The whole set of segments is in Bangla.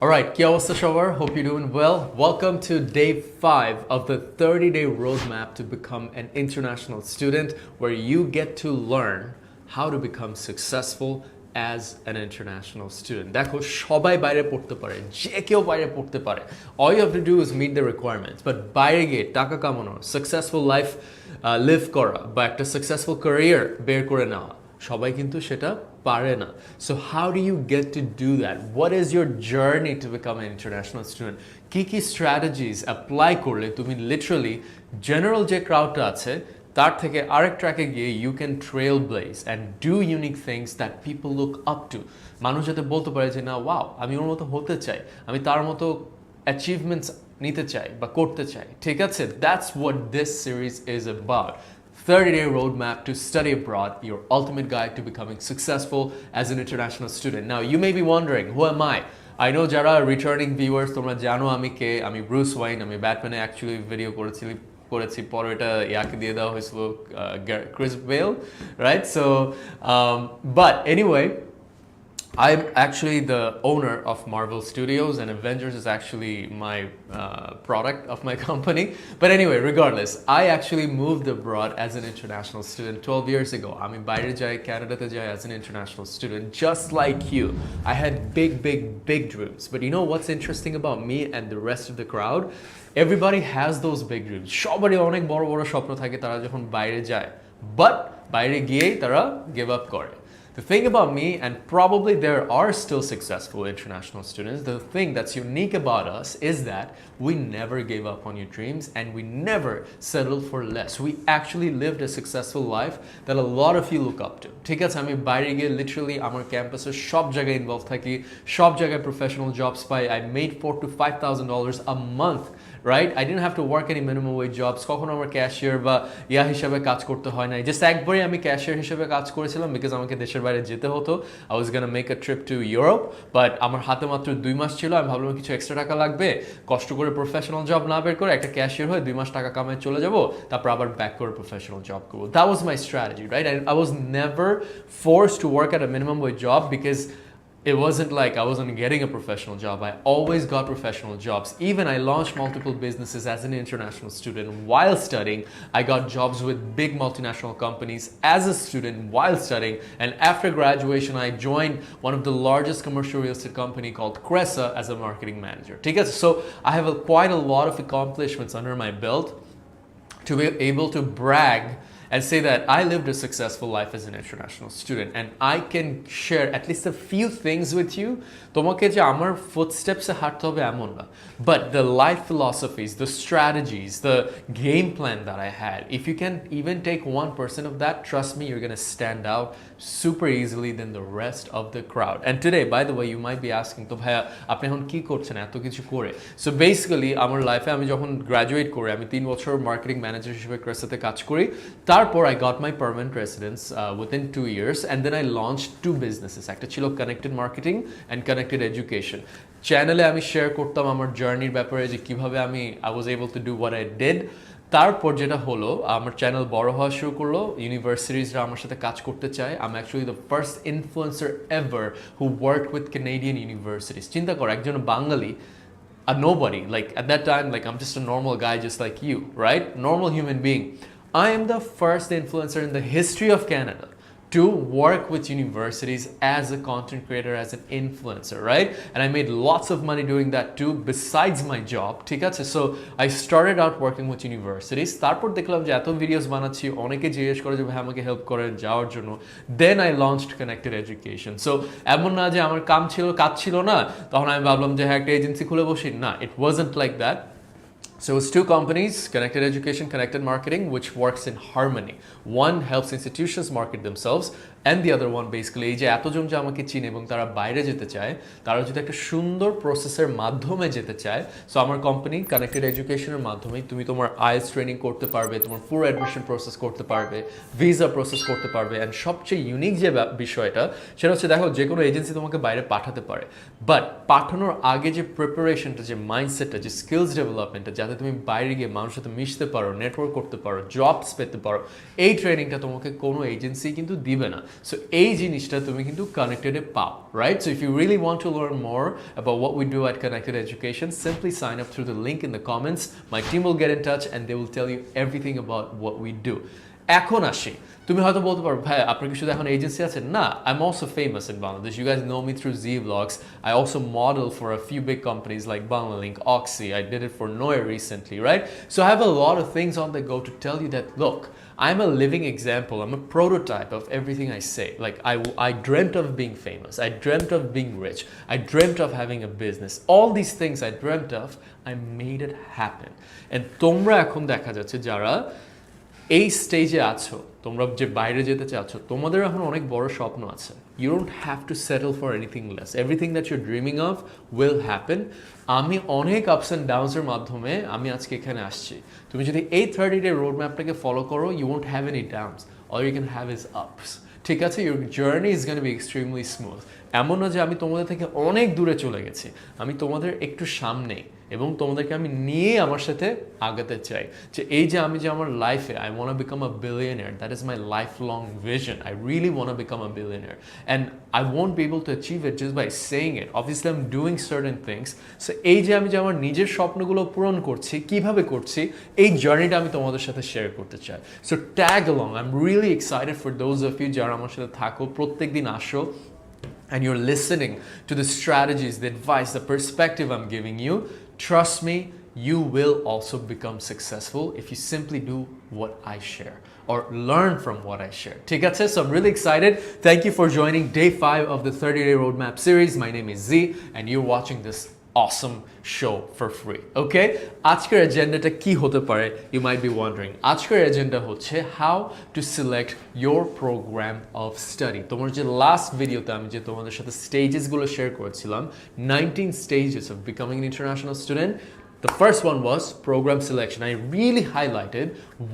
Alright, kya avastha shobar? Hope you're doing well. Welcome to day 5 of the 30-day roadmap to become an international student, where you get to learn how to become successful as an international student. দেখো সবাই বাইরে পড়তে পারে, যে কেউ বাইরে পড়তে পারে. All you have to do is meet the requirements. But বাইরে গিয়ে টাকা কামানো, successful life live করা বা একটা successful career বের করে নেওয়া, সবাই কিন্তু সেটা পারে না. So how do you get to do that? What is your journey to become an international student? কি strategies apply করলে তুমি literally general যে crowdটা আছে তার থেকে আরেক ট্র্যাকে গিয়ে you can trailblaze and do unique things that people look up to. মানুষ যাতে বলতে পারে যে না ওয়াও, আমি ওর মতো হতে চাই, আমি তার মতো achievements নিতে চাই বা করতে চাই. ঠিক আছে? That's what this series is about. 30-day roadmap to study abroad, your ultimate guide to becoming successful as an international student. Now, you may be wondering, who am I? I know যারা returning viewers তোমরা জানো আমি কে, আমি ব্রুস ওয়াইন, আমি ব্যাটম্যানে অ্যাকচুয়ালি ভিডিও করেছি পরে এটা ইয়াকে দিয়ে দেওয়া হয়েছিল Chris Bell, right? So but anyway, I'm actually the owner of Marvel Studios, and Avengers is actually my product of my company. But anyway, regardless, I actually moved abroad as an international student 12 years ago. I mean, বাইরে যাই, Canada যাই as an international student, just like you. I had big dreams. But you know what's interesting about me and the rest of the crowd? Everybody has those big dreams. সবারই অনেক বড় বড় স্বপ্ন থাকে তারা যখন বাইরে যায়. But বাইরে গিয়েই তারা give up করে. The thing about me, and probably there are still successful international students, the thing that's unique about us is that we never gave up on your dreams and we never settled for less. We actually lived a successful life that a lot of you look up to. ঠিক আছে, আমি বাইরে গিয়ে literally আমার ক্যাম্পাসে সব জায়গায় ইনভলভ থাকি, সব জায়গায় professional jobs pi. I made $4,000 to $5,000 a month. Right? I didn't have to work any minimum wage jobs. কখনো আমার ক্যাশিয়ার বা ইয়া হিসাবে কাজ করতে হয় না. জাস্ট একবারই আমি ক্যাশিয়ার হিসেবে কাজ করেছিলাম বিকজ আমাকে দেশের বাইরে যেতে হতো. I was gonna make a trip to Europe, but আমার হাতে মাত্র 2 মাস ছিল. আমি ভাবলাম কিছু এক্সট্রা টাকা লাগবে, কষ্ট করে প্রফেশনাল জব না বের করে একটা ক্যাশিয়ার হয়ে 2 মাস টাকা কামাই চলে যাব, তারপর আবার ব্যাক করে প্রফেশনাল জব করব. That was my strategy, right? I was never forced to work at a minimum wage job because it wasn't like I wasn't getting a professional job. I always got professional jobs. Even I launched multiple businesses as an international student while studying. I got jobs with big multinational companies as a student while studying. And after graduation, I joined one of the largest commercial real estate company called Cresa as a marketing manager. So I have quite a lot of accomplishments under my belt to be able to brag and say that I lived a successful life as an international student, and I can share at least a few things with you. তোমাকে যে আমার footsteps-এ হাঁটতে হবে এমন না, but the life philosophies, the strategies, the game plan that I had, if you can even take 1% of that, trust me, you're gonna stand out super easily than the rest of the crowd. And today, by the way, you might be asking, তো ভাইয়া আপনি এখন কি করছেন এত কিছু করে? So basically আমার লাইফে আমি যখন গ্রাজুয়েট করি, আমি 3 বছর মার্কেটিং ম্যানেজার হিসেবে ক্রেসাতে কাজ করি. তারপর I got my permanent residence within 2 years, and then I launched 2 businesses. একটা ছিল connected marketing and connected education. চ্যানেলে আমি শেয়ার করতাম আমার জার্নির ব্যাপারে যে কিভাবে I was able to do what I did. তারপর যেটা হলো আমার চ্যানেল বড় হওয়া শুরু করলো, ইউনিভার্সিটিজরা আমার সাথে কাজ করতে চায়. I'm actually the first influencer ever who worked with Canadian universities. চিন্তা কর, একজন বাঙালি, a nobody, like at that time, like I'm just a normal guy just like you, right? Normal human being. I am the first influencer in the history of Canada to work with universities as a content creator, as an influencer, right? And I made lots of money doing that too, besides my job. ঠিক আছে? So I started out working with universities. তারপর দেখলাম যে এত ভিডিওস বানাচ্ছি, অনেকে জিজ্ঞেস করে যে ভাই আমাকে হেল্প করেন যাওয়ার জন্য. Then I launched connected education. So এমন না যে আমার কাজ ছিল না, তখন আমি ভাবলাম যে হ্যাঁ একটা এজেন্সি খুলে বসি. না, it wasn't like that. So it's 2 companies, Connected Education, Connected Marketing, which works in harmony. One helps institutions market themselves, and the other one basically এই যে এতজন যে আমাকে চিনে এবং তারা বাইরে যেতে চায়, তারা যদি একটা সুন্দর প্রসেসের মাধ্যমে যেতে চায়, সো আমার কোম্পানি কানেক্টেড এডুকেশনের মাধ্যমে তুমি তোমার IELTS ট্রেনিং করতে পারবে, তোমার পুরো অ্যাডমিশন প্রসেস করতে পারবে, ভিসা প্রসেস করতে পারবে. অ্যান্ড সবচেয়ে ইউনিক যে বিষয়টা সেটা হচ্ছে, দেখো যে কোনো এজেন্সি তোমাকে বাইরে পাঠাতে পারে, বাট পাঠানোর আগে যে প্রিপারেশনটা, যে মাইন্ডসেটটা, যে স্কিলস ডেভেলপমেন্টটা, যাতে তুমি বাইরে গিয়ে মানুষের সাথে মিশতে পারো, নেটওয়ার্ক করতে পারো, জবস পেতে পারো, এই ট্রেনিংটা তোমাকে কোনো এজেন্সি কিন্তু দিবে না. সো এই জিনিসটা তুমি কিন্তু কানেক্টেডে পাও, right? So if you really want to learn more about what we do at Connected Education, simply sign up through the link in the comments. My team will get in touch and they will tell you everything about what we do. এখন আসি, তুমি হয়তো বলতে পারো ভাই আপনার কি শুধু এখন এজেন্সি আছে? না, I am also famous in Bangladesh. You guys know me through G blogs. I also model for a few big companies like Banglalink, Oxy. I did it for Noir recently, right? So I have a lot of things on the go to tell you that, look, I'm a living example. I'm a prototype of everything I say. Like, I dreamt of being famous. I dreamt of being rich. I dreamt of having a business. All these things I dreamt of, I made it happen. And তোমরা এখন দেখা যাচ্ছে যারা এই স্টেজে আছো, তোমরা যে বাইরে যেতে চাচ্ছ, তোমাদের এখন অনেক বড় স্বপ্ন আছে। You don't have to settle for anything less. Everything that your dreaming of will happen. আমি অনেক আপস অ্যান্ড ডাউনসের মাধ্যমে আমি আজকে এখানে আসছি। তুমি যদি এই 30-day রোড ম্যাপটাকে ফলো করো, you won't have any downs, all you can have is ups. ঠিক আছে? Your journey is gonna be extremely smooth. এমন না যে আমি তোমাদের থেকে অনেক দূরে চলে গেছি, আমি তোমাদের একটু সামনেই, এবং তোমাদেরকে আমি নিয়ে আমার সাথে আগাতে চাই। যে এই যে আমি যে আমার লাইফে I want become a billionaire, that is my life long vision. I really want become a billionaire and I won't be able to achieve it just by saying it. Obviously I am doing certain things. So এই যে আমি যে আমার নিজের স্বপ্নগুলো পূরণ করছি, কিভাবে করছি, এই জার্নিটা আমি তোমাদের সাথে শেয়ার করতে চাই। So tag along. I am really excited for those of you যারা আমার সাথে থাকো, প্রত্যেক দিন আসো and you're listening to the strategies, the advice, the perspective I'm giving you. Trust me, you will also become successful if you simply do what I share or learn from what I share. ঠিক আছে? So I'm really excited. Thank you for joining day 5 of the 30-day roadmap series. My name is Z and you're watching this awesome show for free. Okay? আজকের এজেন্ডাটা কি হতে পারে? You might be wondering. আজকের এজেন্ডা হচ্ছে how to select your program of study. তোমার যে লাস্ট ভিডিওতে আমি যে তোমাদের সাথে স্টেজেসগুলো শেয়ার করেছিলাম, 19 stages of becoming an international student. The first one was program selection. I really highlighted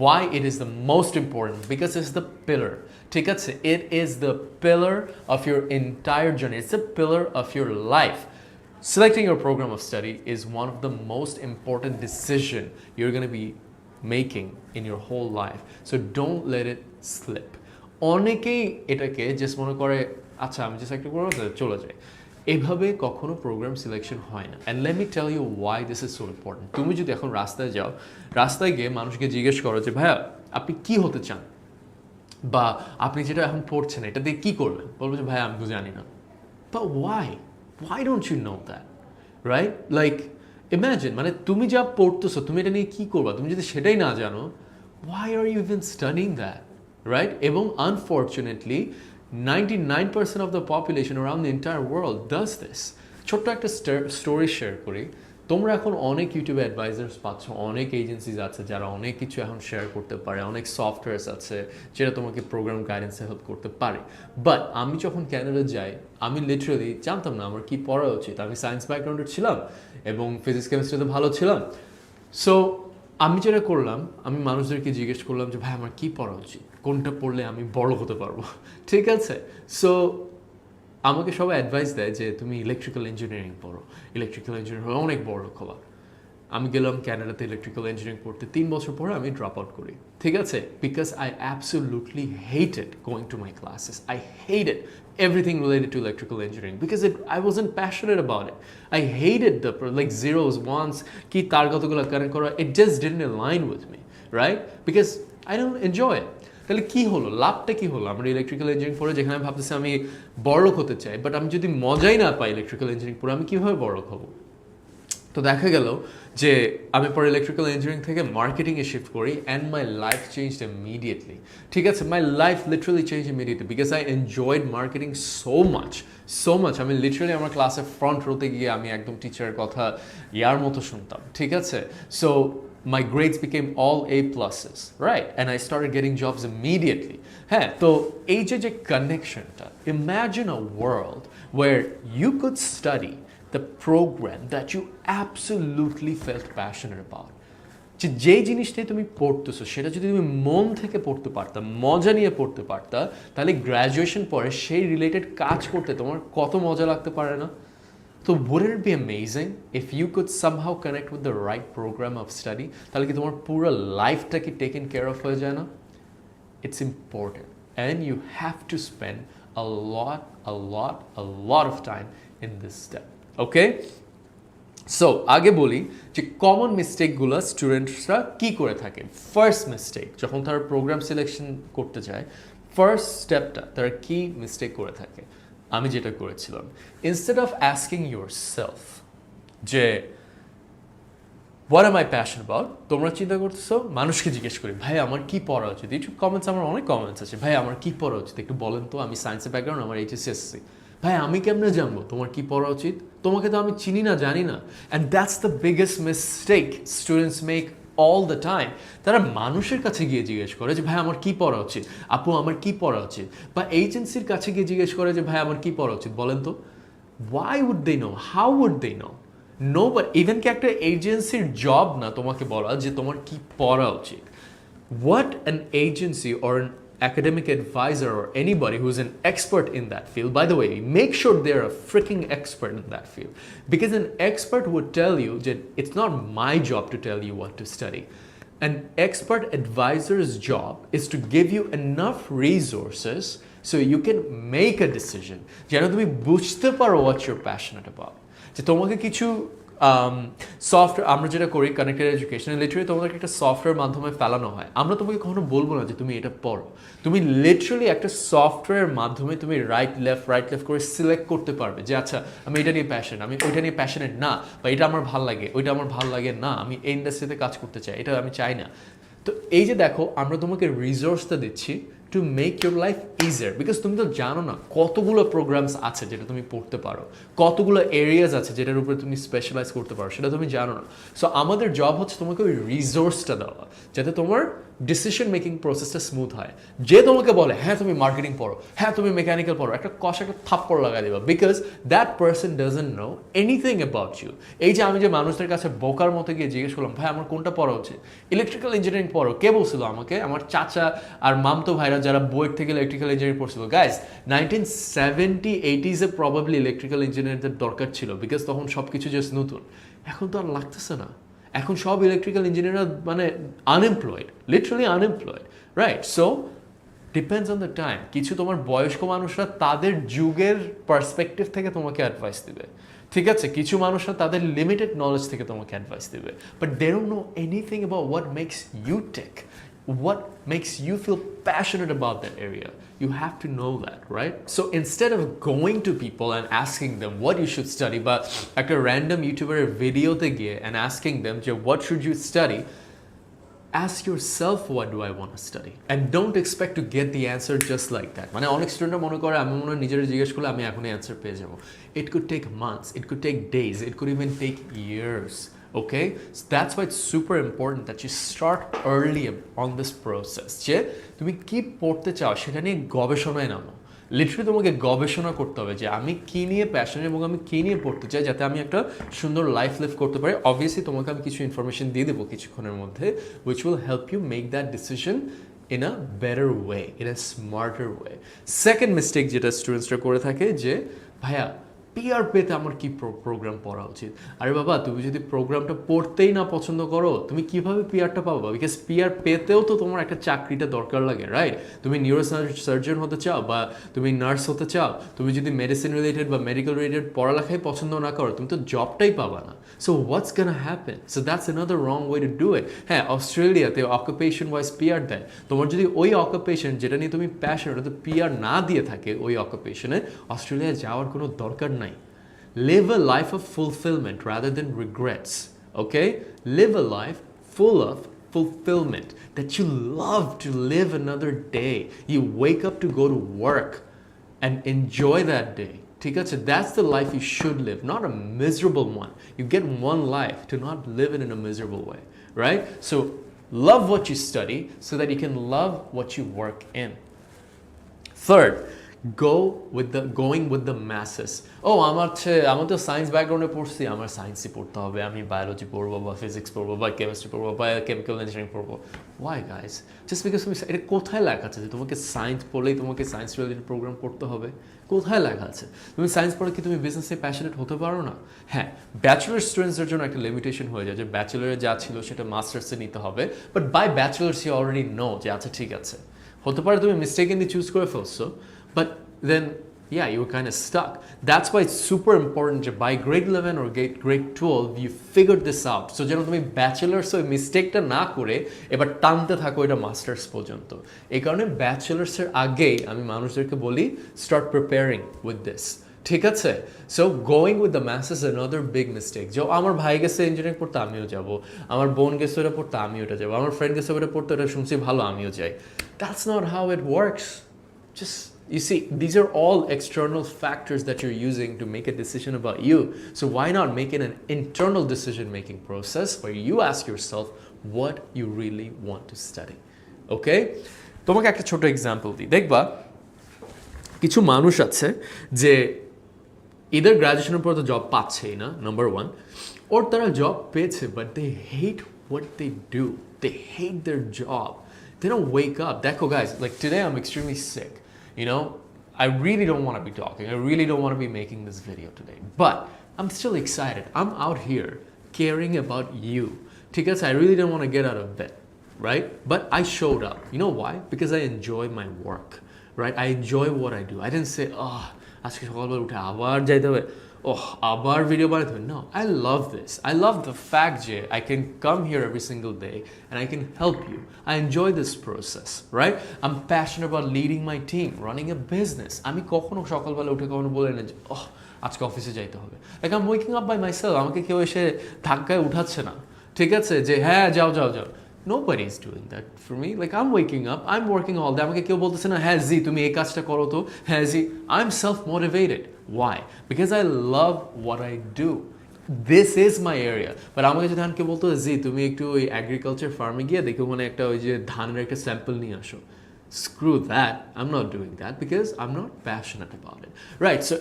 why it is the most important because it's the pillar. ঠিক আছে? It is the pillar of your entire journey. It's the pillar of your life. Selecting your program of study is one of the most important decision you're going to be making in your whole life. So don't let it slip. অনেকেই এটাকে জাস্ট মনে করে আচ্ছা আমি জাস্ট একটা করবো চলে যাই। এভাবে কখনো প্রোগ্রাম সিলেকশন হয় না। And let me tell you why this is so important. তুমি যদি এখন রাস্তায় যাও, রাস্তায় গিয়ে মানুষকে জিজ্ঞেস করো যে ভাইয়া আপনি কি হতে চান, বা আপনি যেটা এখন পড়ছেন এটা দিয়ে কী করবেন, বলবো যে ভাইয়া আমি তো জানি না। But why? Why don't you know that? Right? Like, imagine, মানে তুমি যা পড়তেছো, তুমি এটা নিয়ে কি করবা? তুমি যদি সেটাই না জানো, why are you even studying that? Right? এবং unfortunately, 99% of the population around the entire world does this. ছোট্ট একটা স্টোরি শেয়ার করি। তোমরা এখন অনেক ইউটিউবে অ্যাডভাইজার্স পাচ্ছ, অনেক এজেন্সিজ আছে যারা অনেক কিছু এখন শেয়ার করতে পারে, অনেক সফটওয়্যারস আছে যেটা তোমাকে প্রোগ্রাম গাইডেন্সে হেল্প করতে পারে। বাট আমি যখন ক্যানাডা যাই, আমি লিটারালি জানতাম না আমার কী পড়া উচিত। আমি সায়েন্স ব্যাকগ্রাউন্ডের ছিলাম এবং ফিজিক্স কেমিস্ট্রিতে ভালো ছিলাম। সো আমি যেটা করলাম, আমি মানুষদেরকে জিজ্ঞেস করলাম যে ভাই আমার কী পড়া উচিত, কোনটা পড়লে আমি বড় হতে পারবো। ঠিক আছে? সো আমাকে সবাই অ্যাডভাইস দেয় যে তুমি ইলেকট্রিক্যাল ইঞ্জিনিয়ারিং পড়ো, ইলেকট্রিক্যাল ইঞ্জিনিয়ারিং হলে অনেক বড় হবা। আমি গেলাম ক্যানাডাতে ইলেকট্রিক্যাল ইঞ্জিনিয়ারিং পড়তে, 3 বছর পরে আমি ড্রপ আউট করি। ঠিক আছে? Because I absolutely hated going to my classes. I hated everything related to electrical engineering because I wasn't passionate about it. I hated the like zeros, ones, ki tar kotogula connect kora. It just didn't align with me, right? Because I don't enjoy it. তাহলে কী হলো, লাভটা কী হলো? আমরা ইলেকট্রিক্যাল ইঞ্জিনিয়ারিং পড়ে যেখানে ভাবতেছি আমি বড়লোক হতে চাই, বাট আমি যদি মজাই না পাই ইলেকট্রিক্যাল ইঞ্জিনিয়ারিং পড়ে, আমি কীভাবে বড়লোক হব? তো দেখা গেল যে আমি পরে ইলেকট্রিক্যাল ইঞ্জিনিয়ারিং থেকে মার্কেটিংয়ে শিফট করি and my life changed immediately. ঠিক আছে? My life literally change immediately because I enjoyed marketing so much. আমি লিটারালি আমার ক্লাসের ফ্রন্ট রোতে গিয়ে আমি একদম টিচারের কথা ইয়ার মতো শুনতাম। ঠিক আছে? So my grades became all A pluses, right? And I started getting jobs immediately. হ্যাঁ, তো এই যে কানেকশনটা, imagine a world where you could study the program that you absolutely felt passionate about. যে জিনিসটাই তুমি পড়তেছো সেটা যদি তুমি মন থেকে পড়তে পারতা, মজা নিয়ে পড়তে পারতা, তাহলে গ্র্যাজুয়েশন পরে সেই রিলেটেড কাজ করতে তোমার কত মজা লাগতে পারে না? So wouldn't it be amazing if you could somehow connect with the right program of study? তাহলে কি তোমার পুরো লাইফটাকে টেকেন কেয়ার অফ হয়ে যায় না? It's important. and you have to spend a lot of time in this step. Okay? So আগে বলি যে কমন মিস্টেকগুলো স্টুডেন্টসরা কি করে থাকে। ফার্স্ট মিস্টেক, যখন তারা প্রোগ্রাম সিলেকশন করতে যায়, ফার্স্ট স্টেপটা তারা কি মিস্টেক করে থাকে, আমি যেটা করেছিলাম, instead of asking yourself যে what am I passion about, তোমরা চিন্তা করতেছো মানুষকে জিজ্ঞেস করি ভাই আমার কি পড়া উচিত। ইউটিউব কমেন্টস আমার অনেক কমেন্টস আছে, ভাই আমার কি পড়া উচিত একটু বলেন তো, আমি সায়েন্সের ব্যাকগ্রাউন্ড, আমার এইচএসসি, ভাই আমি কেমনে জানবো তোমার কি পড়া উচিত, তোমাকে তো আমি চিনি না জানি না। And that's the biggest mistake students make all the time. তারা মানুষের কাছে গিয়ে জিজ্ঞেস করে যে ভাই আমার কি পড়া উচিত, আপু আমার কি পড়া উচিত, বা এজেন্সির কাছে গিয়ে জিজ্ঞেস করে যে ভাই আমার কি পড়া উচিত বলেন তো। Why would they know, how would they know? No, but even কি একটা এজেন্সির জব না তোমাকে বলা যে তোমার কি পড়া উচিত। What an agency or an academic advisor or anybody who's an expert in that field, by the way, make sure they're a freaking expert in that field, because an expert would tell you that it's not my job to tell you what to study. An expert advisor's job is to give you enough resources so you can make a decision. যেন তুমি বুঝতে পারো what you're passionate about. যে তোমাকে কিছু সফটওয়্যার, আমরা যেটা করি কানেক্টেড এডুকেশন, লিটারালি তোমাদেরকে একটা সফটওয়্যার মাধ্যমে ফেলানো হয়। আমরা তোমাকে কখনো বলবো না যে তুমি এটা পড়ো, তুমি লিটারালি একটা সফটওয়্যারের মাধ্যমে তুমি রাইট লেফট করে সিলেক্ট করতে পারবে যে আচ্ছা আমি এটা নিয়ে প্যাশন, আমি ওইটা নিয়ে প্যাশনেট না, বা এটা আমার ভাল লাগে, ওইটা আমার ভাল লাগে না, আমি এই ইন্ডাস্ট্রিতে কাজ করতে চাই, এটা আমি চাই না। তো এই যে দেখো আমরা তোমাকে রিসোর্সটা দিচ্ছি to make your life easier, because তুমি তো জানো না কতগুলো প্রোগ্রামস আছে যেটা তুমি পড়তে পারো, কতগুলো এরিয়াজ আছে যেটার উপরে তুমি স্পেশালাইজ করতে পারো, সেটা তুমি জানো না। সো আমাদের জব হচ্ছে তোমাকে ওই রিসোর্সটা দেওয়া যাতে তোমার ডিসিশন মেকিং প্রসেসটা স্মুথ হয়। যে তোমাকে বলে হ্যাঁ তুমি মার্কেটিং পড়ো, হ্যাঁ তুমি মেকানিক্যাল পড়ো, একটা থাপ্পড় লাগাই দেবা, because that person doesn't know anything about you. এই যে আমি যে মানুষদের কাছে বোকার মতো গিয়ে জিজ্ঞেস করলাম ভাই আমার কোনটা পড়া উচিত, ইলেকট্রিক্যাল ইঞ্জিনিয়ারিং পড়ো, কে বলছিল আমাকে? আমার চাচা আর মামতো ভাইরা যারা বুয়েট থেকে ইলেকট্রিক্যাল ইঞ্জিনিয়ারিং পড়ছিল। গাইজ 1970-80s প্রবাবলি ইলেকট্রিক্যাল ইঞ্জিনিয়ারদের দরকার ছিল, বিকজ তখন সব কিছু জাস্ট নতুন। এখন তো আর লাগতেছে না, এখন সব ইলেকট্রিক্যাল ইঞ্জিনিয়াররা মানে unemployed, literally unemployed, right? So depends on the time. কিছু তোমার বয়স্ক মানুষরা তাদের যুগের পার্সপেক্টিভ থেকে তোমাকে অ্যাডভাইস দিবে, ঠিক আছে? কিছু মানুষরা তাদের লিমিটেড নলেজ থেকে তোমাকে অ্যাডভাইস দিবে, but they don't know anything about what makes you tick, what makes you feel passionate about that area. You have to know that, right? So instead of going to people and asking them what you should study, but like a random YouTuber video te giye and asking them, what should you study? Ask yourself, what do I want to study? And don't expect to get the answer just like that. মানে অনেক স্টুডেন্টরা মনে করে আমি মনে হয় নিজের জিজ্ঞেস করলে আমি এখনই অ্যান্সার পেয়ে যাবো। It could take months, it could take days, it could even take years. Okay, so that's why it's super important that you start early on this process. যে তুমি কি পড়তে চাও সেটা নিয়ে গবেষণায় নামো। লিটারালি তোমাকে গবেষণা করতে হবে যে আমি কি নিয়ে প্যাশন এবং আমি কি নিয়ে পড়তে চাই, যাতে আমি একটা সুন্দর লাইফ লিভ করতে পারি। অবভিয়াসলি তোমাকে আমি কিছু ইনফরমেশন দিয়ে দেবো কিছুক্ষণের মধ্যে, which will help you make that decision in a better way, in a smarter way. Second mistake যেটা স্টুডেন্টসরা করে থাকে যে ভাইয়া পিআর পেতে আমার কি প্রোগ্রাম পড়া উচিত। আরে বাবা তুমি যদি প্রোগ্রামটা পড়তেই না পছন্দ করো তুমি কিভাবে পিআরটা পাবা? বিকজ পিআর পেতেও তো তোমার একটা চাকরিটা দরকার লাগে, রাইট? তুমি নিউরো সার্জন হতে চাও বা তুমি নার্স হতে চাও, তুমি যদি মেডিসিন রিলেটেড বা মেডিকেল রিলেটেড পড়ালেখাই পছন্দ না করো তুমি তো জবটাই পাবা না। So what's gonna happen? So that's another wrong way to do it. হ্যাঁ, অস্ট্রেলিয়াতে অকুপেশন ওয়াইজ পিআর দেয়। তোমার যদি ওই অকুপেশন যেটা নিয়ে তুমি প্যাশন ওটা তো পিআর না দিয়ে থাকে ওই অকুপেশনে, অস্ট্রেলিয়া যাওয়ার কোনো দরকার নাই। Live a life of fulfillment rather than regrets, okay? Live a life full of fulfillment, that you love to live another day. You wake up to go to work and enjoy that day. ঠিক আছে? That's the life you should live, not a miserable one. You get one life, to not live it in a miserable way, right? So love what you study so that you can love what you work in. Third, going with the masses. আমার তো সায়েন্স ব্যাকগ্রাউন্ডে পড়ছি, আমার সায়েন্সই পড়তে হবে, আমি বায়োলজি পড়বো বা ফিজিক্স পড়বো বা কেমিস্ট্রি পড়বো বা কেমিক্যাল ইঞ্জিনিয়ারিং পড়বো। Why guys? জাস্ট বিকজ তুমি এটা কোথায় লেখা আছে যে তোমাকে সায়েন্স পড়লেই তোমাকে সায়েন্স রিলেটেড প্রোগ্রাম পড়তে হবে? কোথায় লেখা আছে? তুমি সায়েন্স পড়ে কি তুমি বিজনেসে প্যাশনেট হতে পারো না? হ্যাঁ, ব্যাচেলার স্টুডেন্টসদের জন্য একটা লিমিটেশন হয়ে যায় যে ব্যাচেলারে যা ছিল সেটা মাস্টার্সে নিতে হবে, but by bachelors you already know যে আচ্ছা ঠিক আছে হতে পারে তুমি mistakenly চুজ করে ফেলছো, but then yeah, you were kind of stuck. That's why it's super important that by grade 11 or grade 12 you figured this out. So যেন তুমি ব্যাচেলার্স ওই মিস্টেকটা না করে এবার টানতে থাকো এটা মাস্টার্স পর্যন্ত। এই কারণে ব্যাচেলার্সের আগেই আমি মানুষদেরকে বলি স্টার্ট প্রিপেয়ারিং উইথ দিস। ঠিক আছে? So going with the maths is another big mistake. যে আমার ভাই গেছে ইঞ্জিনিয়ারিং পড়তে আমিও যাব, আমার বোন গেছে ওটা পড়তে আমিও ওটা যাবো, আমার ফ্রেন্ড গেছে ওটা পড়তে ওটা শুনছি ভালো আমিও যাই। That's not how it works. Just you see, these are all external factors that you're using to make a decision about you. So why not make it an internal decision-making process where you ask yourself what you really want to study? Okay? তোমাকে একটা ছোট এক্সাম্পল দিই। দেখবা কিছু মানুষ আছে যে either গ্র্যাজুয়েশনের পর তো জব পাচ্ছেই না, নাম্বার ওয়ান, ওর তারা জব পেয়েছে but they hate what they do, they hate their job, they don't wake up. দেখো guys, like today I'm extremely sick, you know, I really don't want to be talking, I really don't want to be making this video today, but I'm still excited. I'm out here caring about you. ঠিক আছে? I really didn't want to get out of bed, right? But I showed up. You know why? Because I enjoy my work, right? I enjoy what I do. I didn't say, oh, আজকে সকালবেলা উঠে আবার যাইতে হবে, ওহ আবার ভিডিও বানাতে হবে। No, I love this. I love the fact যে I can come here every single day and I can help you. I enjoy this process, right? I'm passionate about leading my team, running a business. আমি কখনো সকালবেলা উঠে কখনো বলে না যে ওহ আজকে অফিসে যাইতে হবে। Like I'm waking up by myself. আমাকে কেউ এসে ধাক্কায় উঠাচ্ছে না। ঠিক আছে? যে হ্যাঁ যাও যাও যাও। Nobody is doing that for me. Like I'm waking up, I'm working all day. আমাকে কেউ বলতেছে না হ্যাঁ জি তুমি এই কাজটা করো তো, হ্যাঁ জি। I'm self-motivated. Why? Because I love what I do. This is my area. But আমাকে যদি কেউ বলতো জি তুমি একটু ওই এগ্রিকালচার ফার্মে গিয়ে দেখো মানে একটা ওই যে ধানের একটা স্যাম্পল নিয়ে আসো। Screw that. I'm not doing that because I'm not passionate about it. Right, so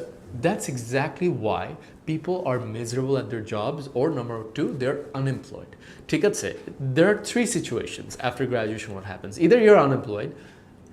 that's exactly why people are miserable at their jobs, or number two, they're unemployed. ঠিক আছে? There are three situations after graduation what happens. Either you're unemployed,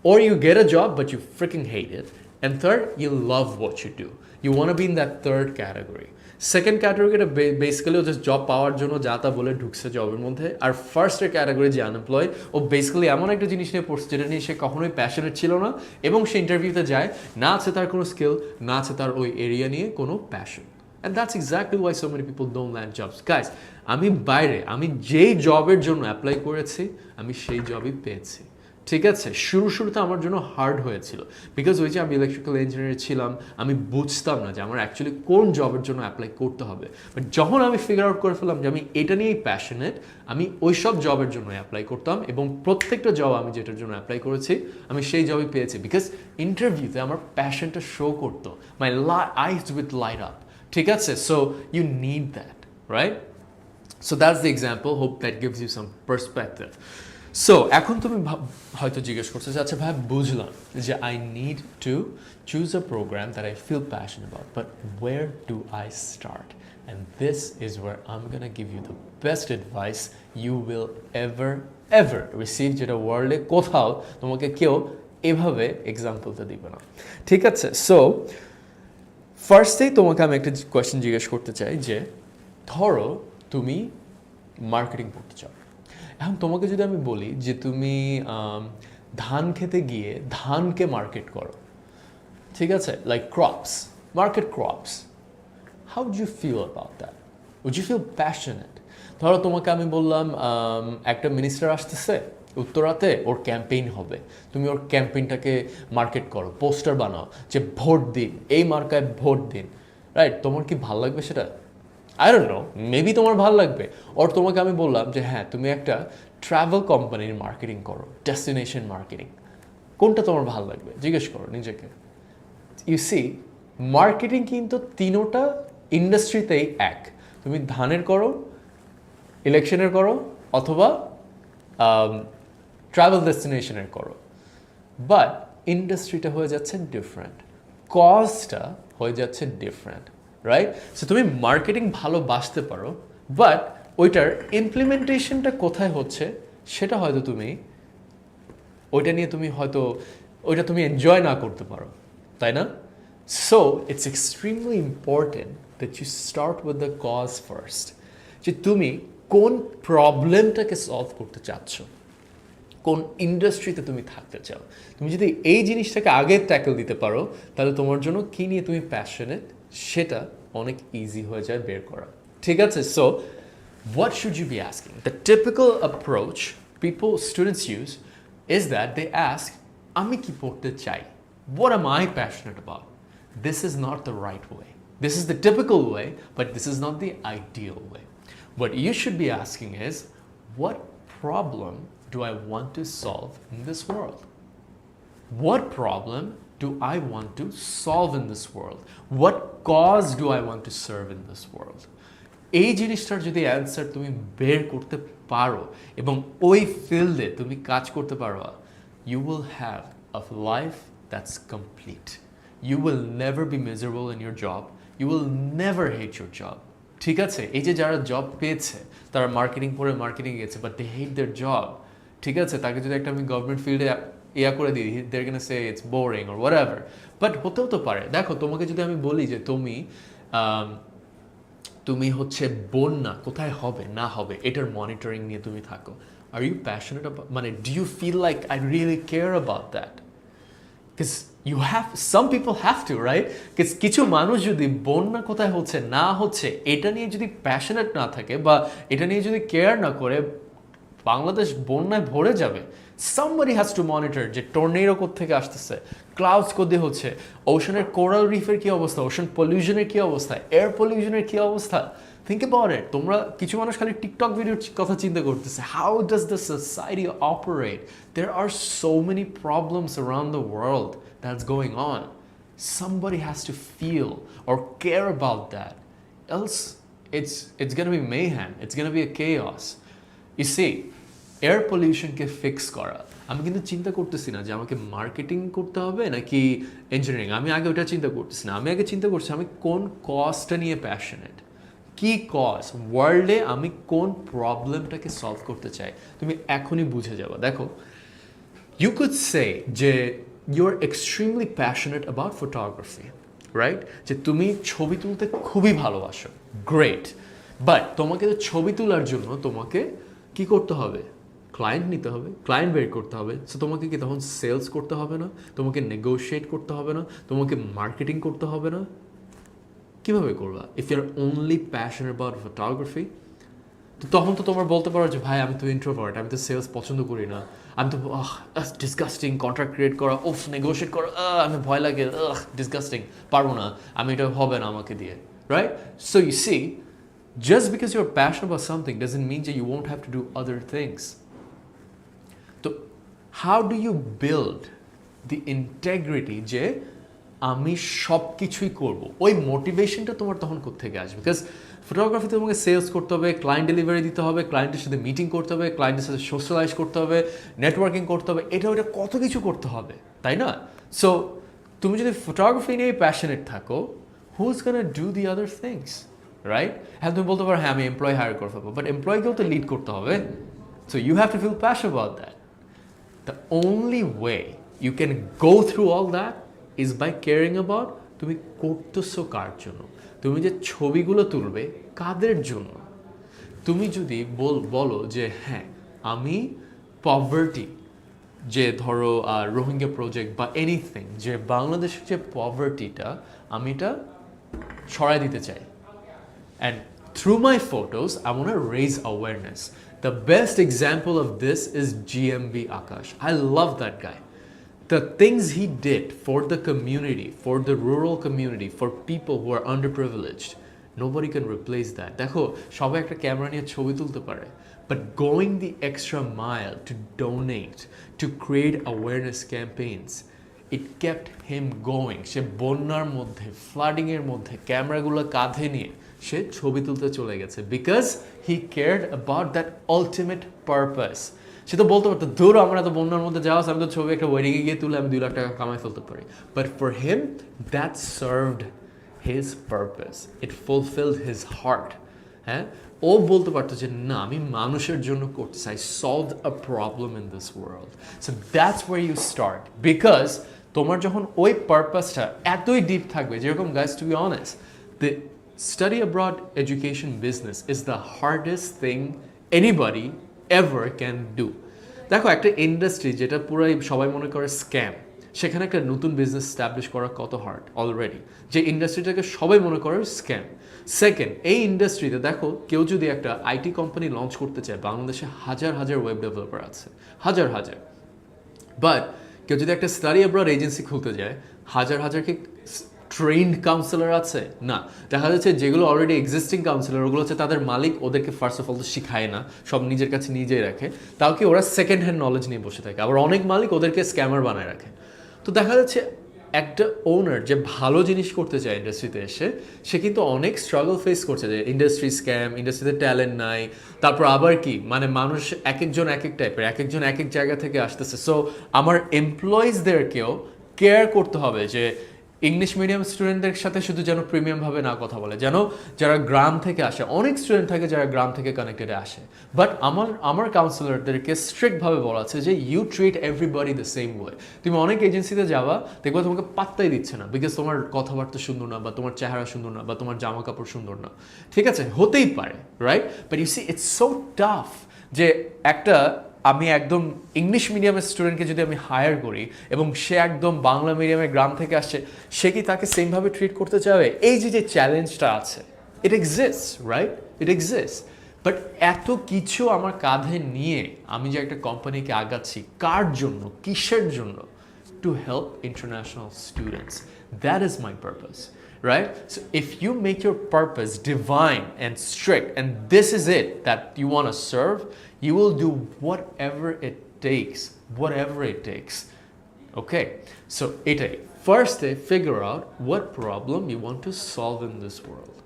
or you get a job but you freaking hate it, and third, you love what you do. You want to be in that third category. Second ক্যাটাগরিটা বেসিক্যালি ও জাস্ট জব পাওয়ার জন্য যা তা বলে ঢুকছে জবের মধ্যে। আর ফার্স্টের ক্যাটাগরি যে আনএমপ্লয়েড, ও বেসিক্যালি এমন একটা জিনিস নিয়ে পড়ছে যেটা নিয়ে সে কখনোই প্যাশনেট ছিল না, এবং সে ইন্টারভিউতে যায় না আছে তার কোনো স্কিল, না আছে তার ওই এরিয়া নিয়ে কোনো passion. And that's exactly why so many people don't land jobs. Guys, আমি যেই জবের জন্য অ্যাপ্লাই করেছি আমি সেই জবই পেয়েছি। ঠিক আছে? শুরুতে আমার জন্য হার্ড হয়েছিল, বিকজ ওই যে আমি ইলেকট্রিক্যাল ইঞ্জিনিয়ার ছিলাম, আমি বুঝতাম না যে আমার অ্যাকচুয়ালি কোন জবের জন্য অ্যাপ্লাই করতে হবে। বাট যখন আমি ফিগার আউট করে ফেললাম যে আমি এটা নিয়েই প্যাশনেট, আমি ওই সব জবের জন্য অ্যাপ্লাই করতাম, এবং প্রত্যেকটা জব আমি যেটার জন্য অ্যাপ্লাই করেছি আমি সেই জবই পেয়েছি, বিকজ ইন্টারভিউতে আমার প্যাশনটা শো করতো, my eyes with light up. ঠিক আছে? So you need that, right? So that's the example, hope that gives you some perspective. So এখন তুমি হয়তো জিজ্ঞেস করছো যে আচ্ছা ভাই বুঝলাম যে I need to choose a program that I feel passion about, but where do I start? And this is where I am gonna give you the best advice you will ever receive, যেটা ওয়ার্ল্ডে কোথাও তোমাকে কেউ এভাবে এক্সাম্পলটা দিবে না। ঠিক আছে? সো ফার্স্টেই তোমাকে আমি একটা কোয়েশ্চেন জিজ্ঞেস করতে চাই যে ধরো তুমি মার্কেটিং পড়তে চাও। এখন তোমাকে যদি আমি বলি যে তুমি ধান খেতে গিয়ে ধানকে মার্কেট করো, ঠিক আছে, like crops, market crops, how do you feel about that? Would you feel passionate? ধরো তোমাকে আমি বললাম একটা মিনিস্টার আসতেছে উত্তরাতে, ওর ক্যাম্পেইন হবে, তুমি ওর ক্যাম্পেইনটাকে মার্কেট করো, পোস্টার বানাও যে ভোট দিন, এই মার্কায় ভোট দিন, রাইট? তোমার কি ভাল লাগবে সেটা? I don't know, মেবি তোমার ভালো লাগবে। ওর তোমাকে আমি বললাম যে হ্যাঁ তুমি একটা ট্রাভেল কোম্পানির মার্কেটিং করো, ডেস্টিনেশন মার্কেটিং, কোনটা তোমার ভালো লাগবে? জিজ্ঞেস করো নিজেকে। ইউ সি, মার্কেটিং কিন্তু তিনোটা ইন্ডাস্ট্রিতেই এক। তুমি ধানের করো, ইলেকশনের করো, অথবা ট্রাভেল ডেস্টিনেশনের করো, বাট ইন্ডাস্ট্রিটা হয়ে যাচ্ছে ডিফারেন্ট, কজটা হয়ে যাচ্ছে ডিফারেন্ট, রাইট? সো তুমি মার্কেটিং ভালোবাসতে পারো, বাট ওইটার ইমপ্লিমেন্টেশনটা কোথায় হচ্ছে সেটা হয়তো তুমি ওইটা নিয়ে তুমি হয়তো ওইটা তুমি এনজয় না করতে পারো, তাই না? So it's extremely important that you start with the cause first, যে তুমি কোন প্রবলেমটাকে সলভ করতে চাচ্ছ, কোন ইন্ডাস্ট্রিতে তুমি থাকতে চাও। তুমি যদি এই জিনিসটাকে আগে ট্যাকল দিতে পারো তাহলে তোমার জন্য কী নিয়ে তুমি প্যাশনেট সেটা অনেক ইজি হয়ে যায় বের করা। ঠিক আছে? So what should you be asking? The typical approach students use is that they ask, আমি কি পড়তে চাই? What am I passionate about? This is not the right way. This is the typical way, but this is not the ideal way. What you should be asking is, what problem do I want to solve in this world? What problem do I want to solve in this world? What cause do I want to serve in this world? এই জিনিসটার যদি অ্যান্সার তুমি বের করতে পারো এবং ওই ফিল্ডে তুমি কাজ করতে পারো, you will have a life that's complete. You will never be miserable in your job. You will never hate your job. ঠিক আছে? এই যে যারা জব পেয়েছে তারা মার্কেটিং পড়ে মার্কেটিং গেছে, but they hate their job. ঠিক আছে? তাকে যদি একটা আমি গভর্নমেন্ট ফিল্ডে করে দিই, they're gonna say it's boring or whatever. But হতেও তো পারে। দেখো, তোমাকে যদি আমি বলি যে তুমি হচ্ছে বন্যা কোথায় হবে না হবে এটার মনিটরিং নিয়ে তুমি থাকো, আর ইউ প্যাশনেট অ্যাবাউট, মানে do you feel like I really care about that? Because you have, some people have to, right? Because কিছু মানুষ যদি বন্যা কোথায় হচ্ছে না হচ্ছে এটা নিয়ে যদি প্যাশনেট না থাকে বা এটা নিয়ে যদি কেয়ার না করে, বাংলাদেশ বন্যায় ভরে যাবে। somebody has to monitor যে টর্নেডো কোত্থেকে আসতেছে, ক্লাউডস কোথায় হচ্ছে, ওশানের কোরাল রিফের কি অবস্থা, ওশান পলিউশনের কি অবস্থা, এয়ার পলিউশনের কি অবস্থা। Think about it. তোমরা কিছু মানুষ খালি টিকটক ভিডিওর কথা চিন্তা করতেছে, how does the society operate? There are so many problems around the world that's going on. somebody has to feel or care about that, else it's gonna be mayhem, it's gonna be a chaos. You see, air পলিউশনকে ফিক্স করা, আমি কিন্তু চিন্তা করতেছি না যে আমাকে মার্কেটিং করতে হবে নাকি ইঞ্জিনিয়ারিং, আমি আগে ওটা চিন্তা করতেছি না। আমি আগে চিন্তা করছি আমি কোন কজটা নিয়ে প্যাশনেট, কি কজ, ওয়ার্ল্ডে আমি কোন প্রবলেমটাকে সলভ করতে চাই। তুমি এখনই বুঝে যাবে। দেখো, ইউ কুড সে যে you are extremely passionate about photography, right? যে তুমি ছবি তুলতে খুবই ভালোবাসো, গ্রেট। বাট তোমাকে তো ছবি তোলার জন্য তোমাকে কি করতে হবে? ক্লায়েন্ট নিতে হবে, ক্লায়েন্ট বের করতে হবে। সো তোমাকে কি তখন সেলস করতে হবে না? তোমাকে নেগোশিয়েট করতে হবে না? তোমাকে মার্কেটিং করতে হবে না? কীভাবে করবা if you are only passionate about photography? তো তখন তো তোমার বলতে পারো যে ভাই আমি তো ইন্ট্রোভার্ট, আমি তো সেলস পছন্দ করি না, আমি তো ডিসগাস্টিং, কন্ট্রাক্ট ক্রিয়েট করা, নেগোশিয়েট করা আমি ভয় লাগে, ডিসগাস্টিং, পারবো না, আমি এটা হবে না আমাকে দিয়ে, right? So you see, just because you're passionate about something doesn't mean that you won't have to do other things. So how do you build the integrity যে আমি সব কিছুই করবো? ওই মোটিভেশনটা তোমার তখন কোত্থেকে আসবে? বিকজ ফটোগ্রাফিতে তোমাকে সেলস করতে হবে, ক্লায়েন্ট ডেলিভারি দিতে হবে, ক্লায়েন্টের সাথে মিটিং করতে হবে, ক্লায়েন্টের সাথে সোশ্যালাইজ করতে হবে, নেটওয়ার্কিং করতে হবে, এটা ওটা কত কিছু করতে হবে, তাই না? সো তুমি যদি ফটোগ্রাফি নিয়ে প্যাশনেট থাকো, who is gonna do the other things, right? হ্যাঁ, তুমি বলতে পারো হ্যাঁ আমি এমপ্লয় হায়ার করে ফেলবো, বাট এমপ্লয়কেও তো লিড করতে হবে। So you have to feel passion about that. The only way you can go through all that is by caring about তুমি করতেছো কার জন্য, তুমি যে ছবিগুলো তুলবে কাদের জন্য। তুমি যদি বলো যে হ্যাঁ আমি পভার্টি, যে ধরো রোহিঙ্গা প্রজেক্ট বা এনিথিং, যে বাংলাদেশের যে পভার্টিটা আমি এটা ছড়াই দিতে চাই, and through my photos I want to raise awareness. The best example of this is GMB Akash. I love that guy. The things he did for the community, for the rural community, for people who are underprivileged, nobody can replace that. দেখো, সবাই একটা ক্যামেরা নিয়ে ছবি তুলতে পারে, but going the extra mile to donate, to create awareness campaigns, it kept him going. সে বন্যার মধ্যে, ফ্লাডিং এর মধ্যে ক্যামেরাগুলো কাঁধে নিয়ে সে ছবি তুলতে চলে গেছে, because he cared about that ultimate purpose. সে তো বলতে পারতো ধরো আমরা তো বন্যার মধ্যে যাওয়া, আমি তো ছবি একটা ওয়েডিংয়ে গিয়ে তুলে আমি 2 লাখ টাকা কামাই ফেলতে পারি, but for him that served his purpose, it fulfilled his heart. হ্যাঁ, ও বলতে পারতো যে না আমি মানুষের জন্য করতে চাই, solve a problem in this world. So that's where you start, because তোমার যখন ওই পারপাসটা এতই ডিপ থাকবে, যেরকম guys to be honest, the study abroad education business is the hardest thing anybody ever can do. দেখো একটা ইন্ডাস্ট্রি যেটা পুরাই সবাই মনে করে স্ক্যাম, সেখানে একটা নতুন বিজনেস স্ট্যাবলিশ করা কত হার্ড অলরেডি, যে ইন্ডাস্ট্রিটাকে সবাই মনে করে স্ক্যাম। সেকেন্ড, এই ইন্ডাস্ট্রিতে দেখো কেউ যদি একটা আইটি কোম্পানি লঞ্চ করতে চায়, বাংলাদেশে হাজার হাজার ওয়েব ডেভেলপার আছে, হাজার হাজার। বাট কেউ যদি একটা স্টাডি অ্যাব্রড এজেন্সি খুলতে যায়, হাজার হাজার কি ট্রেন্ড কাউন্সিলর আছে? না, দেখা যাচ্ছে যেগুলো অলরেডি এক্সিস্টিং কাউন্সিলর, ওগুলো হচ্ছে তাদের মালিক ওদেরকে ফার্স্ট অফ অল তো শিখায় না, সব নিজের কাছে নিজেই রাখে, তাও কি ওরা সেকেন্ড হ্যান্ড নলেজ নিয়ে বসে থাকে। আবার অনেক মালিক ওদেরকে স্ক্যামার বানায় রাখে। তো দেখা যাচ্ছে একটা ওনার যে ভালো জিনিস করতে চায় ইন্ডাস্ট্রিতে এসে, সে কিন্তু অনেক স্ট্রাগল ফেস করছে, যে ইন্ডাস্ট্রি স্ক্যাম, ইন্ডাস্ট্রিতে ট্যালেন্ট নাই, তারপর আবার কি মানে মানুষ এক একজন এক এক টাইপের, এক একজন এক এক জায়গা থেকে আসতেছে। সো আমার এমপ্লয়িজদেরকেও কেয়ার করতে হবে যে ইংলিশ মিডিয়াম স্টুডেন্টদের সাথে শুধু যেন প্রিমিয়ামভাবে না কথা বলে, যেন যারা গ্রাম থেকে আসে, অনেক স্টুডেন্ট থাকে যারা গ্রাম থেকে কানেক্টেডে আসে, বাট আমার কাউন্সিলরদেরকে স্ট্রিক্টভাবে বলা আছে যে you treat everybody the same way. তুমি অনেক এজেন্সিতে যাবা, দেখবা তোমাকে পাত্তাই দিচ্ছে না, বিকজ তোমার কথাবার্তা সুন্দর না, বা তোমার চেহারা সুন্দর না, বা তোমার জামা কাপড় সুন্দর না। ঠিক আছে, হতেই পারে, right? But you see it's so tough যে একটা আমি একদম ইংলিশ মিডিয়ামের স্টুডেন্টকে যদি আমি হায়ার করি এবং সে একদম বাংলা মিডিয়ামের গ্রাম থেকে আসছে, সে কি তাকে সেমভাবে ট্রিট করতে চাবে? এই যে চ্যালেঞ্জটা আছে, it exists, right? It exists. But এত কিছু আমার কাঁধে নিয়ে আমি যে একটা কোম্পানিকে আগাচ্ছি, কার জন্য, কিসের জন্য? To help international students. That is my purpose, right? So if you make your purpose divine and strict, and this is it that you want to serve, you will do whatever it takes, whatever it takes. Okay, so first figure out what problem you want to solve in this world.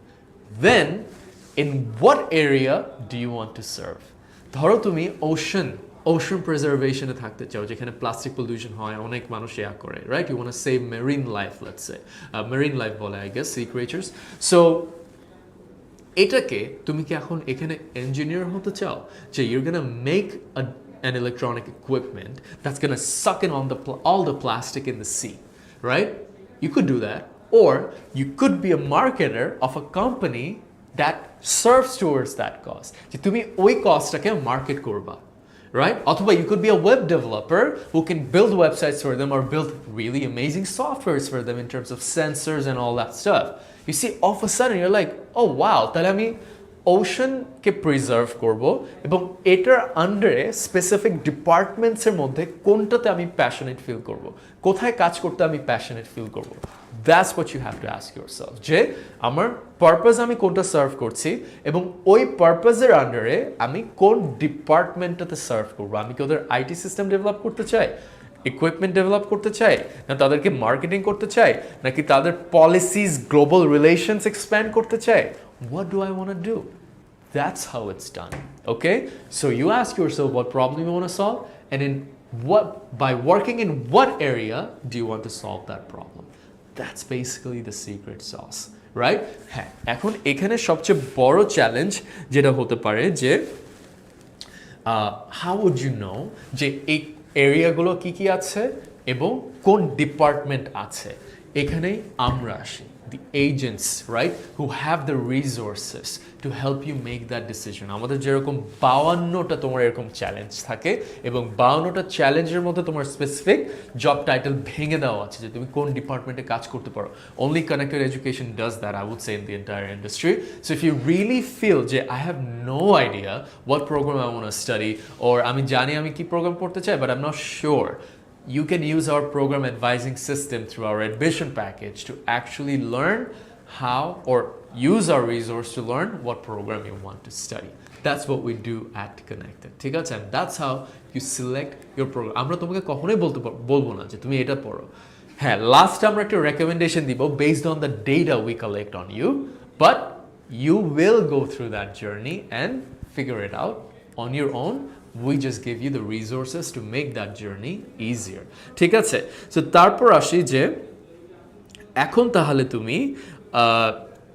Then, in what area do you want to serve? ধরো তুমি ওশন প্রিজার্ভেশনে থাকতে চাও, যেখানে প্লাস্টিক পলিউশন হয়, অনেক মানুষ ইয়া করে, right? You want to save marine life, let's say marine life বলে I guess, sea creatures. So এটাকে তুমি কি এখন এখানে ইঞ্জিনিয়ার হতে চাও, যে you're gonna make an electronic equipment that's going to suck in on all the plastic in the sea, right? You could do that, or you could be a marketer of a company that serves towards that cause, যে তুমি ওই কজটাকে মার্কেট করবা, right? Otherwise, you could be a web developer who can build websites for them or build really amazing softwares for them in terms of sensors and all that stuff. You see, all of a sudden, you're like, oh wow, তাহলে আমি ওশনকে প্রিজার্ভ করব, এবং এটার আন্ডারে স্পেসিফিক ডিপার্টমেন্টসের মধ্যে কোনটাতে আমি প্যাশনেট ফিল করব, কোথায় কাজ করতে আমি প্যাশনেট ফিল করব। That's what you have to ask yourself, যে আমার পারপাস আমি কোনটা সার্ভ করছি, এবং ওই পারপাসের আন্ডারে আমি কোন ডিপার্টমেন্টটাতে সার্ভ করবো। আমি কি ওদের আইটি সিস্টেম ডেভেলপ করতে চাই, ইকুইপমেন্ট ডেভেলপ করতে চাই, না তাদেরকে মার্কেটিং করতে চাই, নাকি তাদের পলিসিস, গ্লোবাল রিলেশনস এক্সপ্যান্ড করতে চাই? What do I want to do? That's how it's done. Okay? So you ask yourself what problem you want to solve, and by working in what area do you want to solve that problem? That's basically the secret sauce, right? হ্যাঁ, এখন এখানে সবচেয়ে বড় চ্যালেঞ্জ যেটা হতে পারে যে how would you know যে এই এরিয়াগুলো কি কি আছে এবং কোন ডিপার্টমেন্ট আছে? এখানেই আমরা আসি, the agents, right, who have the resources to help you make that decision. আমাদের যেরকম 52টা তোমার এরকম চ্যালেঞ্জ থাকে, এবং 52টা চ্যালেঞ্জের মধ্যে তোমার স্পেসিফিক জব টাইটেল ভেঙে দেওয়া আছে যে তুমি কোন ডিপার্টমেন্টে কাজ করতে পারো। Only connected education does that, I would say, in the entire industry. So if you really feel যে I have no idea what program I want to study, or আমি জানি আমি কি প্রোগ্রাম পড়তে চাই but I'm not sure, you can use our program advising system through our admission package to actually learn how, or use our resource to learn what program you want to study. That's what we do at Connected. ঠিক আছে? And that's how you select your program. আমরা তোমাকে কখনোই বলবো না যে তুমি এটা পড়ো। হ্যাঁ, লাস্ট আমরা একটা রেকমেন্ডেশন দিব based on the data we collect on you, but you will go through that journey and figure it out on your own. We just give you the resources to make that journey easier. ঠিক আছে? সো তারপর আসি যে এখন তাহলে তুমি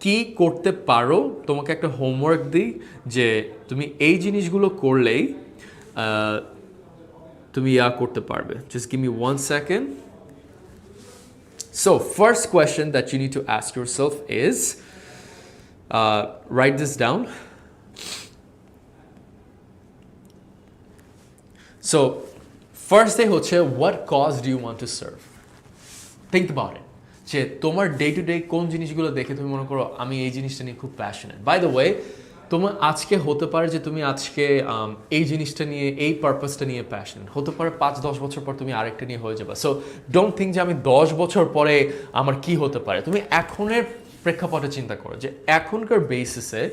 কি করতে পারো। তোমাকে একটা হোমওয়ার্ক দিই যে তুমি এই জিনিসগুলো করলেই তুমি করতে পারবে। Just give me 1 second. So first question that you need to ask yourself is, write this down. So first day হচ্ছে what cause do you want to serve? Think about it. যে তোমার ডে টু ডে কোন জিনিসগুলো দেখে তুমি মনে করো আমি এই জিনিসটা নিয়ে খুব প্যাশনেট। বাই দ্য ওয়ে, তোমার আজকে হতে পারে যে তুমি আজকে এই জিনিসটা নিয়ে এই পারপাসটা নিয়ে প্যাশনেট, হতে পারে 5-10 বছর পর তুমি আরেকটা নিয়ে হয়ে যাবে। সো ডোন্ট থিঙ্ক যে আমি 10 বছর পরে আমার কি হতে পারে। তুমি এখনের প্রেক্ষাপটে চিন্তা করো যে এখনকার বেসিসে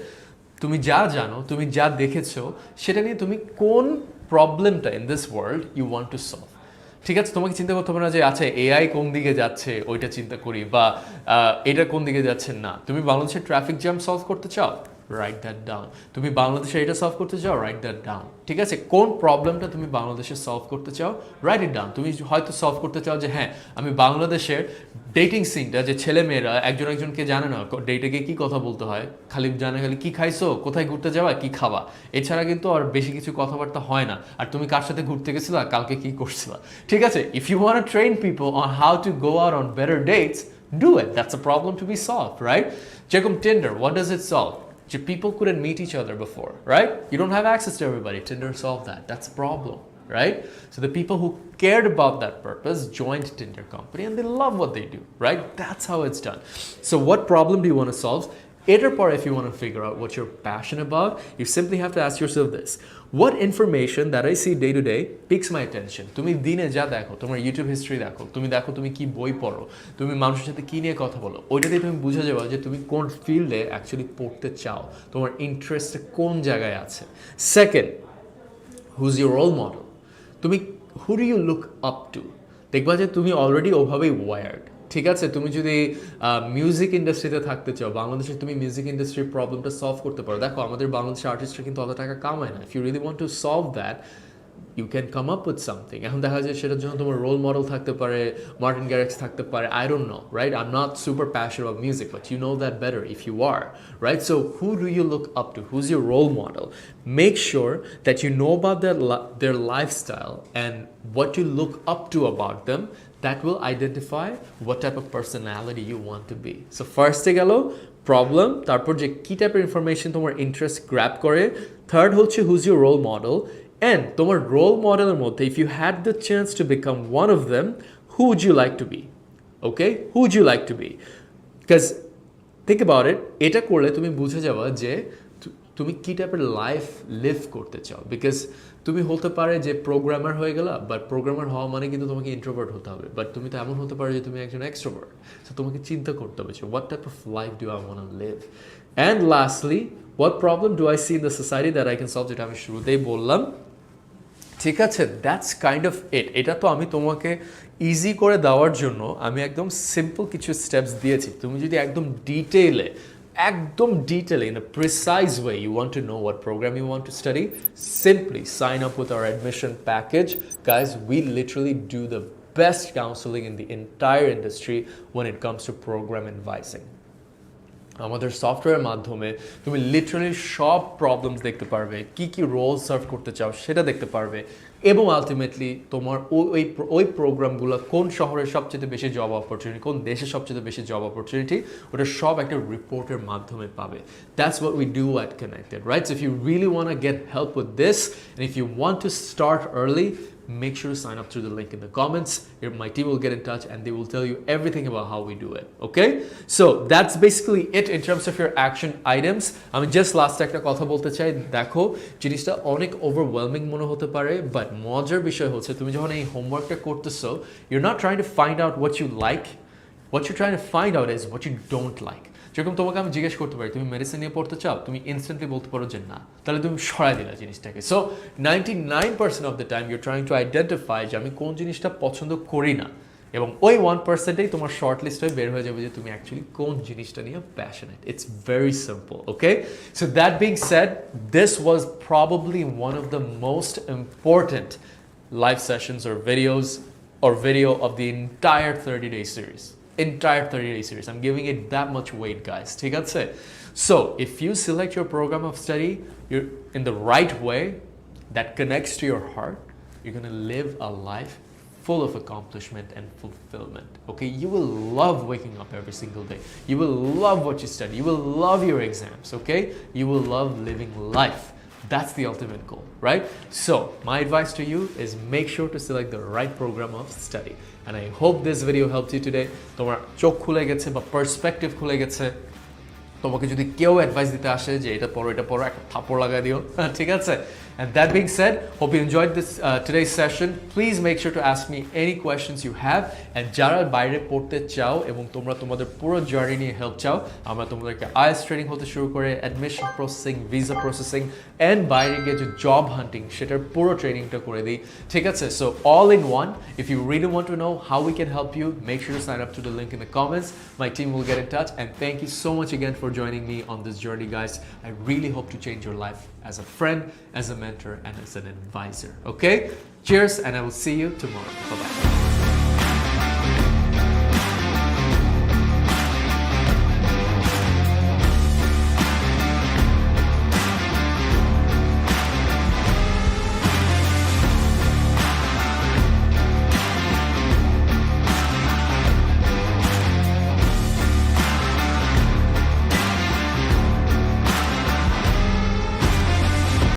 তুমি যা জানো, তুমি যা দেখেছো, সেটা নিয়ে তুমি কোন প্রবলেমটা in this world you want to solve. ঠিক আছে, তোমাকে চিন্তা করতে হবে না যে আচ্ছা এআই কোন দিকে যাচ্ছে ওইটা চিন্তা করি, বা এটা কোন দিকে যাচ্ছে না। তুমি বাংলাদেশের ট্রাফিক জ্যাম সলভ করতে চাও, রাইট দ্যাট ডাউন। তুমি বাংলাদেশে এটা সলভ করতে চাও, রাইট দ্যাট ডাউন। ঠিক আছে, কোন প্রবলেমটা তুমি বাংলাদেশে সলভ করতে চাও, রাইট ইট ডাউন। তুমি হয়তো সলভ করতে চাও যে হ্যাঁ আমি বাংলাদেশের ডেটিং সিনটা, যে ছেলে মেয়েরা একজন একজনকে জানে না ডেটে গিয়ে কী কথা বলতে হয়, খালি জানে খালি কী খাইছো, কোথায় ঘুরতে যাওয়া, কী খাওয়া, এছাড়া কিন্তু আর বেশি কিছু কথাবার্তা হয় না। আর তুমি কার সাথে ঘুরতে গেছিলা, কালকে কী করছিলা। ঠিক আছে, if you want to train people on how to go out on better dates, do it. That's a problem to be solved, right? যেরকম Tinder, what does it solve? People couldn't meet each other before, right? You don't have access to everybody. Tinder solved that. That's a problem, right? So the people who cared about that purpose joined Tinder company and they love what they do, right? That's how it's done. So what problem do you want to solve? If you want to figure out what you're passionate about, you simply have to ask yourself this: what information that I see day to day piques my attention? তুমি দিনে যা দেখো, তোমার ইউটিউব হিস্ট্রি দেখো, তুমি কি বই পড়ো, তুমি মানুষের সাথে কি নিয়ে কথা বলো, ওইটাতে তুমি বুঝে যাবে যে তুমি কোন ফিল্ডে অ্যাকচুয়ালি পড়তে চাও, তোমার ইন্টারেস্ট কোন জায়গায় আছে। Second, who's your role model? তুমি who do you look up to? দেখবা যে তুমি অলরেডি ওভাবেই ওয়ার্ড। ঠিক আছে, তুমি যদি মিউজিক ইন্ডাস্ট্রিতে থাকতে চাও, বাংলাদেশে তুমি মিউজিক ইন্ডাস্ট্রির প্রবলেমটা সলভ করতে পারো। দেখো আমাদের বাংলাদেশের আর্টিস্টরা কিন্তু অত টাকা কামায় না। If you really want to solve that, you can come up with something. এখন দেখা যায় সেটার জন্য তোমার রোল মডেল থাকতে পারে, মার্টিন গ্যারিক্স থাকতে পারে, I don't know, right? I am not super passionate of music, but you know that better if you are, right? So who do you look up to? Who's your role model? Make sure that you know about their lifestyle and what you look up to about them. That will identify what type of personality you want to be. So first এ গেল প্রবলেম, তারপর যে কী টাইপের ইনফরমেশন তোমার ইন্টারেস্ট গ্র্যাব করে। থার্ড হচ্ছে who's your role model, and তোমার রোল মডেলের মধ্যে if you had the chance to become one of them, who would you like to be? Okay, who would you like to be? Because think about it, এটা করলে তুমি বুঝে যাবা যে তুমি কী টাইপের লাইফ লিভ করতে চাও। বিকজ তুমি হতে পারে যে প্রোগ্রামার হয়ে গেলা, বাট প্রোগ্রামার হওয়া মানে কিন্তু তোমাকে ইন্ট্রোভার্ট হতে হবে, বাট তুমি তো এমন হতে পারে যে তুমি একজন এক্সট্রোভার্ট। সো তোমাকে চিন্তা করতে হবে যে what type of life do I want to live. And lastly, what problem do I see in the society that I can solve, যেটা আমি শুরুতেই বললাম। ঠিক আছে, দ্যাটস কাইন্ড অফ ইট। এটা তো আমি তোমাকে ইজি করে দেওয়ার জন্য আমি একদম সিম্পল কিছু স্টেপস দিয়েছি। তুমি যদি একদম ডিটেইলে in a precise way you want to know what program you want to study, simply sign up with our admission package. Guys, we literally do the best counseling in the entire industry when it comes to program advising. আমাদের সফটওয়্যারের মাধ্যমে তুমি লিটারালি সব প্রবলেমস দেখতে পারবে, কি কি রোল সার্ভ করতে চাও সেটা দেখতে পারবে, এবং আলটিমেটলি তোমার ওই প্রোগ্রামগুলো কোন শহরে সবচেয়ে বেশি জব অপরচুনিটি, কোন দেশে সবচেয়ে বেশি জব অপরচুনিটি, ওটা সব একটা রিপোর্টের মাধ্যমে পাবে। That's what we do at Connected, right? So if you really want to get help with this, and if you want to start early, make sure to sign up through the link in the comments. My team will get in touch and they will tell you everything about how we do it. Okay, so that's basically it in terms of your action items. আমি just last একটা কথা বলতে চাই, দেখো জিনিসটা অনেক ওভারওয়েলমিং মনে হতে পারে, বাট মজার বিষয় হচ্ছে তুমি যখন এই হোমওয়ার্কটা করতেছো, you're not trying to find out what you like. What you're trying to find out is what you don't like. যেরকম তোমাকে আমি জিজ্ঞেস করতে পারি তুমি মেডিসিন নিয়ে পড়তে চাও, তুমি ইনস্ট্যান্টলি বলতে পারো যে না, তাহলে তুমি সরাই দিলা জিনিসটাকে। So 99% of the time your trying to identify যে আমি কোন জিনিসটা পছন্দ করি না, এবং ওই 1%এই তোমার শর্ট লিস্ট হয়ে বের হয়ে যাবে যে তুমি অ্যাকচুয়ালি কোন জিনিসটা নিয়ে passionate. It's very simple, okay? So that being shed, this was probably one of the most important live sessions or video of the entire 30-day series. Entire 30-day series. I'm giving it that much weight, guys. ঠিক আছে? So if you select your program of study, you're in the right way that connects to your heart, you're going to live a life full of accomplishment and fulfillment. Okay, you will love waking up every single day. You will love what you study. You will love your exams. Okay, you will love living life. That's the ultimate goal, right? So my advice to you is make sure to select the right program of study. And I hope this video helped you today. তোমার চোখ খুলে গেছে বা পার্সপেক্টিভ খুলে গেছে। তোমাকে যদি কেউ অ্যাডভাইস দিতে আসে যে এটা পড়ো একটা থাপ্পড় লাগাই দিও, ঠিক আছে? And that being said, hope you enjoyed this today's session. Please make sure to ask me any questions you have. And যারা বাইরে পড়তে চাও এবং তোমরা তোমাদের পুরো জার্নি নিয়ে হেল্প চাও, আমরা তোমাদেরকে IELTS ট্রেনিং হতে শুরু করে admission processing, visa processing and বাইরে গিয়ে যে জব হান্টিং সেটার পুরো ট্রেনিংটা করে দিই, ঠিক আছে? So all in one. If you really want to know how we can help you, make sure to sign up to the link in the comments. My team will get in touch. And thank you so much again for joining me on this journey, guys. I really hope to change your life as a friend, as a mentor, and as an advisor. Okay? Cheers, and I will see you tomorrow. Bye-bye.